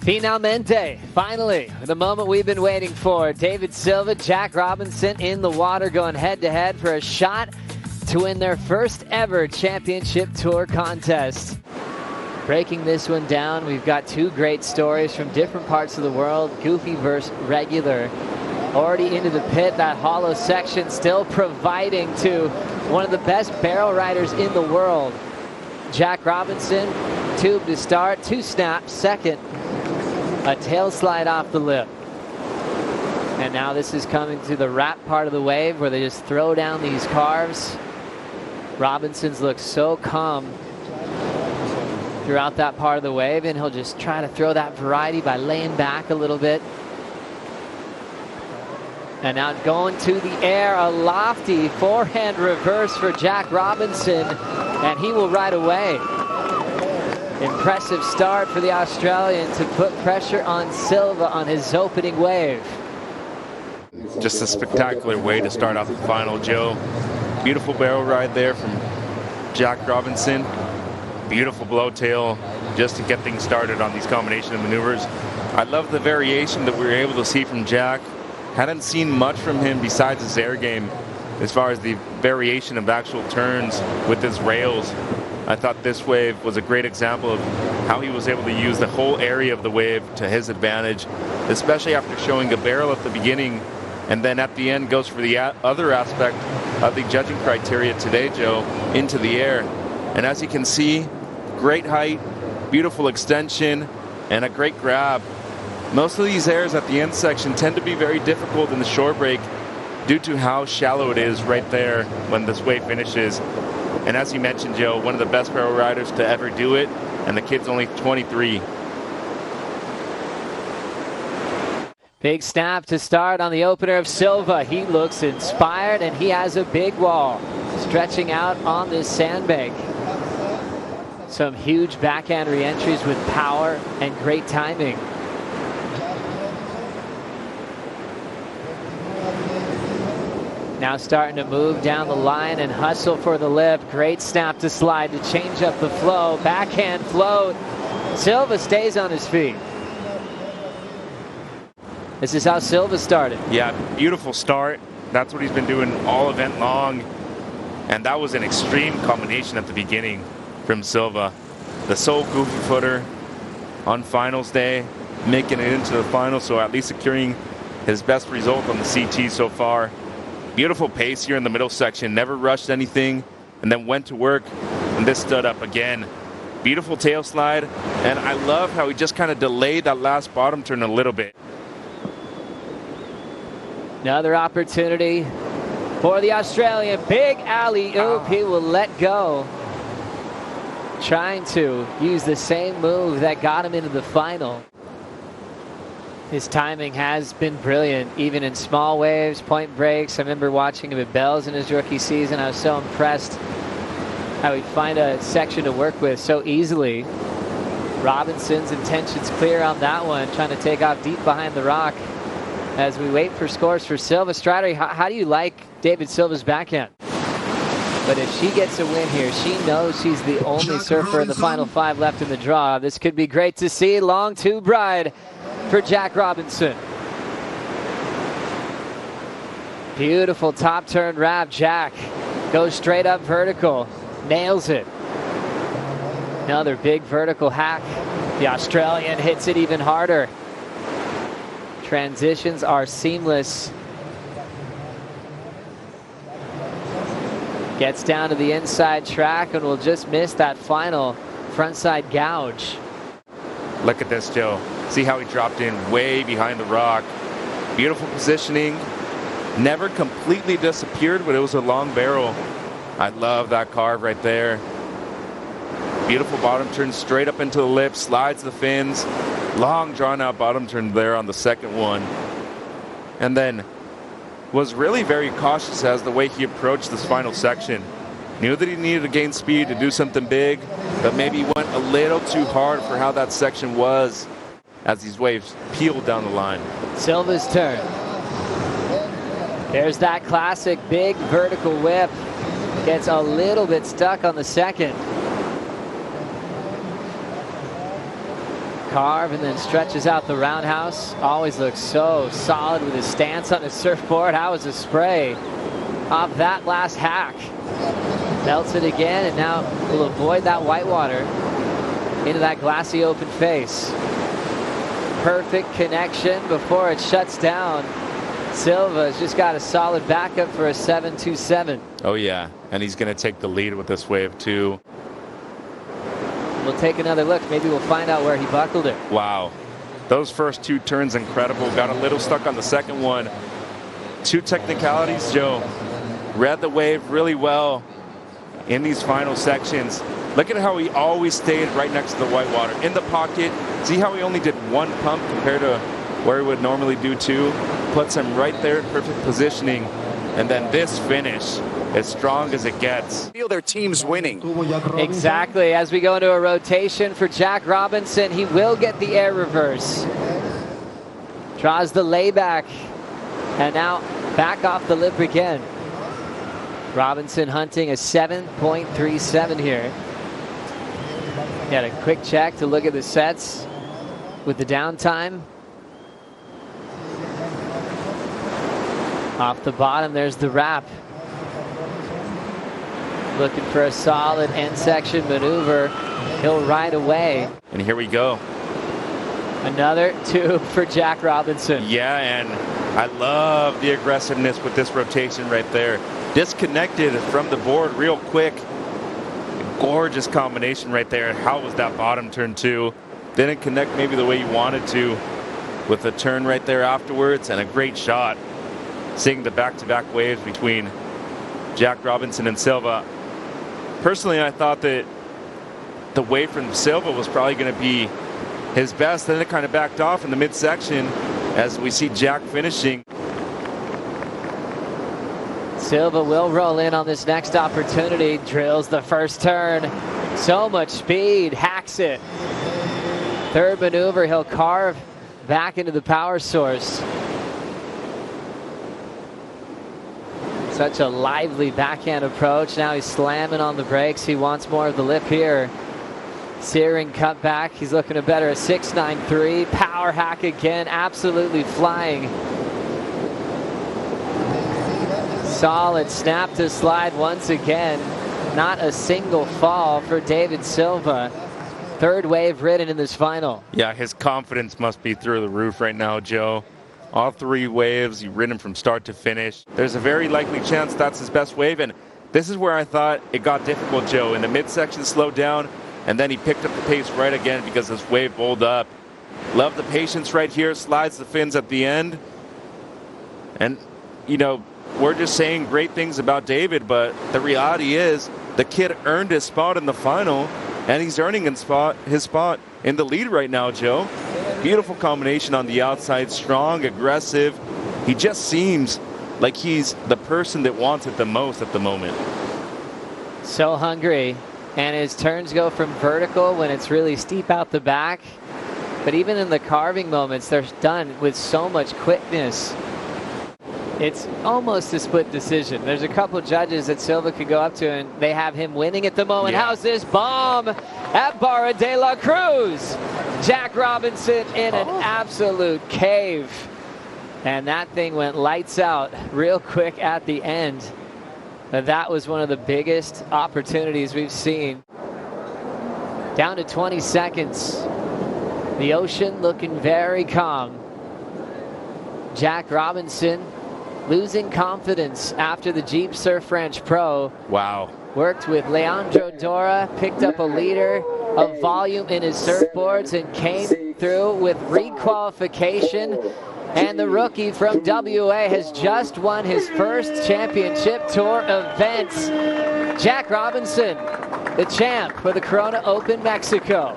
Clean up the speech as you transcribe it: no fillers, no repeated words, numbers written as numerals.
Finalmente, finally, the moment we've been waiting for. Deivid Silva, Jack Robinson in the water going head-to-head for a shot to win their first ever championship tour contest. Breaking this one down, we've got two great stories from different parts of the world, goofy versus regular. Already into the pit, that hollow section still providing to one of the best barrel riders in the world. Jack Robinson, tube to start, 2 snaps, second. A tail slide off the lip. And now this is coming to the wrap part of the wave where they just throw down these carves. Robinson's looks so calm throughout that part of the wave, and he'll just try to throw that variety by laying back a little bit. And now going to the air, a lofty forehand reverse for Jack Robinson, and he will ride away. Impressive start for the Australian to put pressure on Silva on his opening wave. Just a spectacular way to start off the final, Joe. Beautiful barrel ride there from Jack Robinson. Beautiful blowtail just to get things started on these combination of maneuvers. I love the variation that we were able to see from Jack. Hadn't seen much from him besides his air game as far as the variation of actual turns with his rails. I thought this wave was a great example of how he was able to use the whole area of the wave to his advantage, especially after showing a barrel at the beginning and then at the end goes for the other aspect of the judging criteria today, Joe, into the air. And as you can see, great height, beautiful extension, and a great grab. Most of these airs at the end section tend to be very difficult in the shore break due to how shallow it is right there when this wave finishes. And as you mentioned, Joe, one of the best barrel riders to ever do it, and the kid's only 23. Big snap to start on the opener of Silva. He looks inspired, and he has a big wall stretching out on this sandbank. Some huge backhand re-entries with power and great timing. Now starting to move down the line and hustle for the lip. Great snap to slide to change up the flow. Backhand float. Silva stays on his feet. This is how Silva started. Yeah, beautiful start. That's what he's been doing all event long. And that was an extreme combination at the beginning from Silva. The sole goofy footer on finals day, making it into the final, so at least securing his best result on the CT so far. Beautiful pace here in the middle section, never rushed anything, and then went to work, and this stood up again. Beautiful tail slide, and I love how he just kind of delayed that last bottom turn a little bit. Another opportunity for the Australian. Big alley-oop, he will let go. Trying to use the same move that got him into the final. His timing has been brilliant, even in small waves, point breaks. I remember watching him at Bells in his rookie season. I was so impressed how he'd find a section to work with so easily. Robinson's intentions clear on that one, trying to take off deep behind the rock. As we wait for scores for Silva. Strider, how do you like Deivid Silva's backhand? But if she gets a win here, she knows she's the only surfer in the final 5 left in the draw. This could be great to see. Long tube ride for Jack Robinson. Beautiful top turn wrap. Jack goes straight up vertical. Nails it. Another big vertical hack. The Australian hits it even harder. Transitions are seamless. Gets down to the inside track and will just miss that final frontside gouge. Look at this, Joe. See how he dropped in way behind the rock. Beautiful positioning. Never completely disappeared, but it was a long barrel. I love that carve right there. Beautiful bottom turn straight up into the lip, slides the fins. Long drawn out bottom turn there on the second one. And then was really very cautious as the way he approached this final section. Knew that he needed to gain speed to do something big, but maybe went a little too hard for how that section was as these waves peeled down the line. Silva's turn. There's that classic big vertical whip. Gets a little bit stuck on the second. Carve and then stretches out the roundhouse. Always looks so solid with his stance on his surfboard. How was the spray off that last hack? Melts it again, and now will avoid that whitewater into that glassy open face. Perfect connection before it shuts down. Silva's just got a solid backup for a 7-2-7. Oh yeah, and he's going to take the lead with this wave too. We'll take another look. Maybe we'll find out where he buckled it. Wow, those first two turns incredible. Got a little stuck on the second one. Two technicalities, Joe. Read the wave really well in these final sections. Look at how he always stayed right next to the whitewater in the pocket. See how he only did one pump compared to where he would normally do two? Puts him right there in perfect positioning. And then this finish, as strong as it gets. Feel their team's winning. Exactly. As we go into a rotation for Jack Robinson, he will get the air reverse. Draws the layback. And now back off the lip again. Robinson hunting a 7.37 here. He had a quick check to look at the sets with the downtime. Off the bottom, there's the wrap. Looking for a solid end section maneuver. He'll ride away. And here we go. Another tube for Jack Robinson. Yeah, and I love the aggressiveness with this rotation right there. Disconnected from the board real quick. Gorgeous combination right there. How was that bottom turn too? Didn't connect maybe the way you wanted to with the turn right there afterwards, and a great shot. Seeing the back-to-back waves between Jack Robinson and Silva. Personally, I thought that the wave from Silva was probably going to be his best. Then it kind of backed off in the midsection as we see Jack finishing. Silva will roll in on this next opportunity. Drills the first turn. So much speed. Hacks it. Third maneuver, he'll carve back into the power source. Such a lively backhand approach. Now he's slamming on the brakes. He wants more of the lip here. Searing cut back. He's looking to better a 6.93. Power hack again. Absolutely flying. Solid snap to slide once again. Not a single fall for Deivid Silva. Third wave ridden in this final. Yeah, his confidence must be through the roof right now, Joe. All three waves, you've ridden from start to finish. There's a very likely chance that's his best wave, and this is where I thought it got difficult, Joe. In the midsection, slowed down, and then he picked up the pace right again because this wave bowled up. Love the patience right here, slides the fins at the end. And, you know, we're just saying great things about Deivid, but the reality is the kid earned his spot in the final, and he's earning his spot in the lead right now, Joe. Beautiful combination on the outside, strong, aggressive. He just seems like he's the person that wants it the most at the moment. So hungry, and his turns go from vertical when it's really steep out the back, but even in the carving moments, they're done with so much quickness. It's almost a split decision. There's a couple judges that Silva could go up to, and they have him winning at the moment. Yeah. How's this bomb at Barra De La Cruz? Jack Robinson in an absolute cave. And that thing went lights out real quick at the end. But that was one of the biggest opportunities we've seen. Down to 20 seconds. The ocean looking very calm. Jack Robinson losing confidence after the Jeep Surf French Pro. Wow. Worked with Leandro Dora, picked up a liter of volume in his surfboards and came through with requalification. And the rookie from WA has just won his first championship tour event. Jack Robinson, the champ for the Corona Open Mexico.